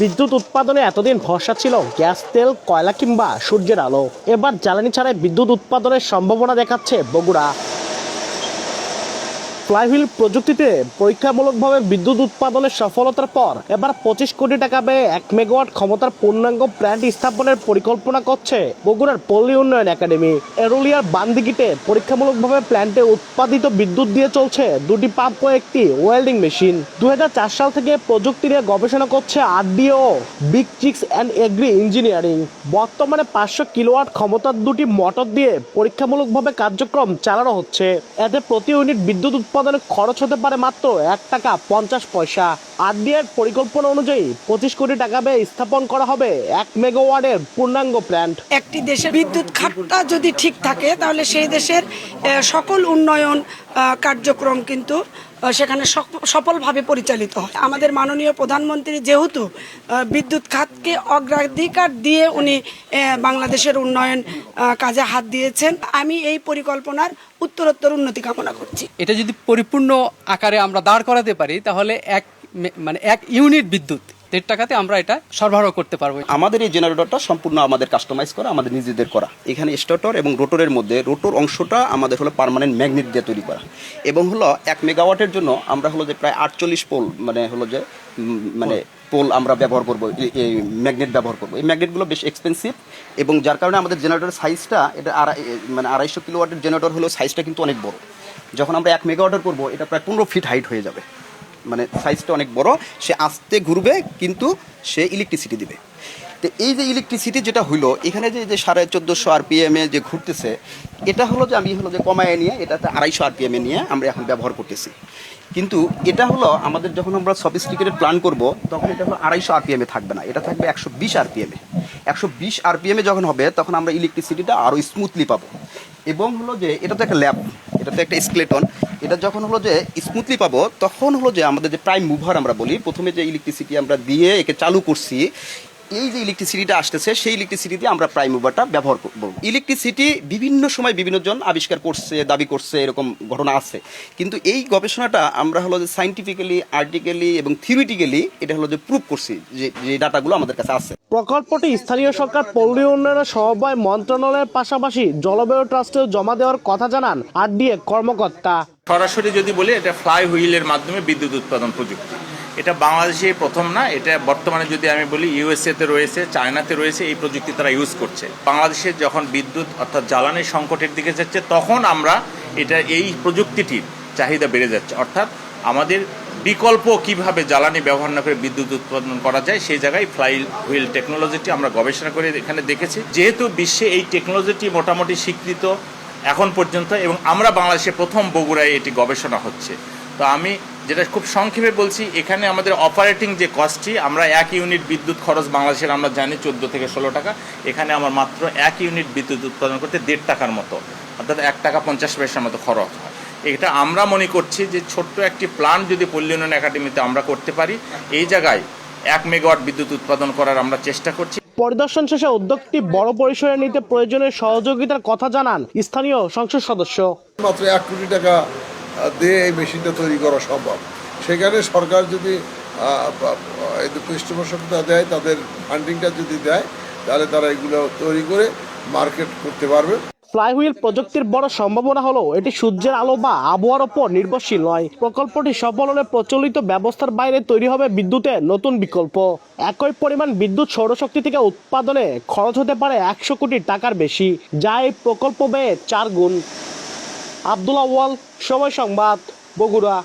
বিদ্যুৎ উৎপাদনে এতদিন ভরসা ছিল গ্যাস, তেল, কয়লা কিংবা সূর্যের আলো। এবার জ্বালানি ছাড়াই বিদ্যুৎ উৎপাদনের সম্ভাবনা দেখাচ্ছে বগুড়া। ফ্লাইহুইল প্রযুক্তিতে পরীক্ষামূলকভাবে বিদ্যুৎ উৎপাদনের সফলতার পর এবার 25 কোটি টাকা ব্যয়ে 1 মেগাওয়াট ক্ষমতার পূর্ণাঙ্গ প্ল্যান্ট স্থাপনের পরিকল্পনা করছে বগুড়ার পল্লী উন্নয়ন একাডেমি। এরুলিয়ার বান্দিগিটে পরীক্ষামূলকভাবে প্ল্যান্টে উৎপাদিত বিদ্যুৎ দিয়ে চলছে 2টি পাম্প ও একটি ওয়েল্ডিং মেশিন। 2004 সাল থেকে প্রযুক্তি নিয়ে গবেষণা করছে RDO, big chicks and agri engineering. বর্তমানে 500 কিলোওয়াট ক্ষমতার 2টি মোটর দিয়ে পরীক্ষামূলকভাবে কার্যক্রম চালানো হচ্ছে। এতে প্রতি ইউনিট বিদ্যুৎ উৎপাদনে খরচ হতে পারে মাত্র 1 টাকা 50 পয়সা। আরডিএর পরিকল্পনা অনুযায়ী 25 কোটি টাকা ব্যয়ে স্থাপন করা হবে 1 মেগাওয়াটের পূর্ণাঙ্গ প্ল্যান্ট। একটি দেশের বিদ্যুৎ খাতটা যদি ঠিক থাকে তাহলে সেই দেশের সকল উন্নয়ন কার্যক্রম কিন্তু সেখানে সফলভাবে পরিচালিত হয়। আমাদের মাননীয় প্রধানমন্ত্রী যেহেতু বিদ্যুৎ খাতকে অগ্রাধিকার দিয়ে উনি বাংলাদেশের উন্নয়ন কাজে হাত দিয়েছেন। আমি এই পরিকল্পনার উত্তরোত্তর উন্নতি কামনা করছি। এটা যদি পরিপূর্ণ আকারে আমরা দাঁড় করাতে পারি তাহলে এক ইউনিট বিদ্যুৎ 1.5 টাকাতে আমরা এটা সরবরাহ করতে পারবো। আমাদের এই জেনারেটরটা সম্পূর্ণ আমাদের কাস্টমাইজ করা, আমাদের নিজেদের করা। এখানে স্টার্টর এবং রোটরের মধ্যে রোটর অংশটা আমাদের হলো পার্মানেন্ট ম্যাগনেট দিয়ে তৈরি করা, এবং হলো 1 মেগাওয়াটের জন্য আমরা হলো যে প্রায় 48 পোল পোল আমরা ব্যবহার করব, এই ম্যাগনেট ব্যবহার করব। এই ম্যাগনেটগুলো বেশ এক্সপেন্সিভ, এবং যার কারণে আমাদের জেনারেটরের সাইজটা এটা 250 কিলোওয়াটের জেনারেটর হলো সাইজটা কিন্তু অনেক বড়। যখন আমরা 1 মেগাওয়াটের করব এটা প্রায় 15 ফিট হাইট হয়ে যাবে, মানে সাইজটা অনেক বড়। সে আস্তে ঘুরবে কিন্তু সে ইলেকট্রিসিটি দিবে। তো এই যে ইলেকট্রিসিটি যেটা হইলো এখানে যে 1450 আরপিএম এ যে ঘুরতেছে, এটা হলো যে আমি হলো যে কমায় নিয়ে এটাতে 250 আরপিএম এ নিয়ে আমরা এখন ব্যবহার করতেছি। কিন্তু এটা হলো আমাদের যখন আমরা সফিস্টিকেটেড প্ল্যান করব তখন এটা হলো 250 আরপিএম এ থাকবে না, এটা থাকবে 120 আরপিএম এ। 120 আরপিএম এ যখন হবে তখন আমরা ইলেকট্রিসিটিটা আরও স্মুথলি পাবো। এবং হলো যে এটা তো একটা ল্যাব, এটা তো একটা স্কেলেটন। এটা যখন হলো যে স্মুথলি পাবো তখন হলো যে আমাদের যে প্রাইম মুভার আমরা বলি, প্রথমে যে ইলেকট্রিসিটি আমরা দিয়ে একে চালু করছি, এই যে ইলেকট্রিসিটিটা আসতেছে সেই ইলেকট্রিসিটিতে আমরা প্রাইম মুভারটা ব্যবহার করব। ইলেকট্রিসিটি বিভিন্ন সময় বিভিন্ন জন আবিষ্কার করছে, দাবি করছে, এরকম ঘটনা আছে। কিন্তু এই গবেষণাটা আমরা হলো যে সাইন্টিফিক্যালি, আর্টিক্যালি এবং থিওরিটিক্যালি এটা হলো যে প্রুভ করছি যে ডাটাগুলো আমাদের কাছে আছে। প্রকল্পটি স্থানীয় সরকার, পল্লী উন্নয়নের সমবায় মন্ত্রণালয়ের পাশাপাশি জলবায়ু ট্রাস্টেও জমা দেওয়ার কথা জানান আরডিএ কর্মকর্তা। সরাসরি যদি বলি, এটা ফ্লাই হুইলের মাধ্যমে বিদ্যুৎ উৎপাদন প্রযুক্তি। এটা বাংলাদেশে প্রথম না, এটা বর্তমানে যদি আমি বলি ইউএসএতে রয়েছে, চায়নাতে রয়েছে, এই প্রযুক্তি তারা ইউজ করছে। বাংলাদেশে যখন বিদ্যুৎ অর্থাৎ জ্বালানির সংকটের দিকে যাচ্ছে তখন আমরা এই প্রযুক্তিটির চাহিদা বেড়ে যাচ্ছে। অর্থাৎ আমাদের বিকল্প কিভাবে জ্বালানি ব্যবহার না করে বিদ্যুৎ উৎপাদন করা যায় সেই জায়গায় ফ্লাই হুইল টেকনোলজিটি আমরা গবেষণা করে এখানে দেখেছি। যেহেতু বিশ্বে এই টেকনোলজিটি মোটামুটি স্বীকৃত এখন পর্যন্ত, এবং আমরা বাংলাদেশে প্রথম বগুড়ায় এটি গবেষণা হচ্ছে। তো আমি যেটা খুব সংক্ষেপে বলছি, এখানে আমাদের অপারেটিং যে কস্টটি, আমরা 1 ইউনিট বিদ্যুৎ খরচ বাংলাদেশের আমরা জানি 14 থেকে 16 টাকা। এখানে আমার মাত্র 1 ইউনিট বিদ্যুৎ উৎপাদন করতে 1.5 টাকার মতো, অর্থাৎ 1 টাকা 50 পয়সার মতো খরচ হয়। এটা আমরা মনে করছি যে ছোট্ট একটি প্ল্যান্ট যদি পল্লী উন্নয়ন একাডেমিতে আমরা করতে পারি, এই জায়গায় 1 মেগাওয়াট বিদ্যুৎ উৎপাদন করার আমরা চেষ্টা করছি। পরিদর্শন শেষে উদ্যোগটি বড় পরিসরে নিতে প্রয়োজনীয় সহযোগিতার কথা জানান স্থানীয় সংসদ সদস্য। মাত্র 1 কোটি টাকা দিয়ে এই মেশিনটা তৈরি করা সম্ভব। সেখানে সরকার যদি পৃষ্ঠপোষকতা দেয়, তাদের ফান্ডিংটা যদি দেয়, তাহলে তারা এগুলো তৈরি করে মার্কেট করতে পারবে। ফ্লাইহুইল প্রযুক্তির বড় সম্ভাবনা হলো এটি সূর্যের আলো বা আবহাওয়ার উপর নির্ভরশীল নয়। প্রকল্পটি সফল হলে প্রচলিত ব্যবস্থার বাইরে তৈরি হবে বিদ্যুতের নতুন বিকল্প। একই পরিমাণ বিদ্যুৎ সৌরশক্তি থেকে উৎপাদনে খরচ হতে পারে 100 কোটি টাকার বেশি, যা এই প্রকল্প ব্যয়ে 4 গুণ। আব্দুল আউয়াল, সময় সংবাদ, বগুড়া।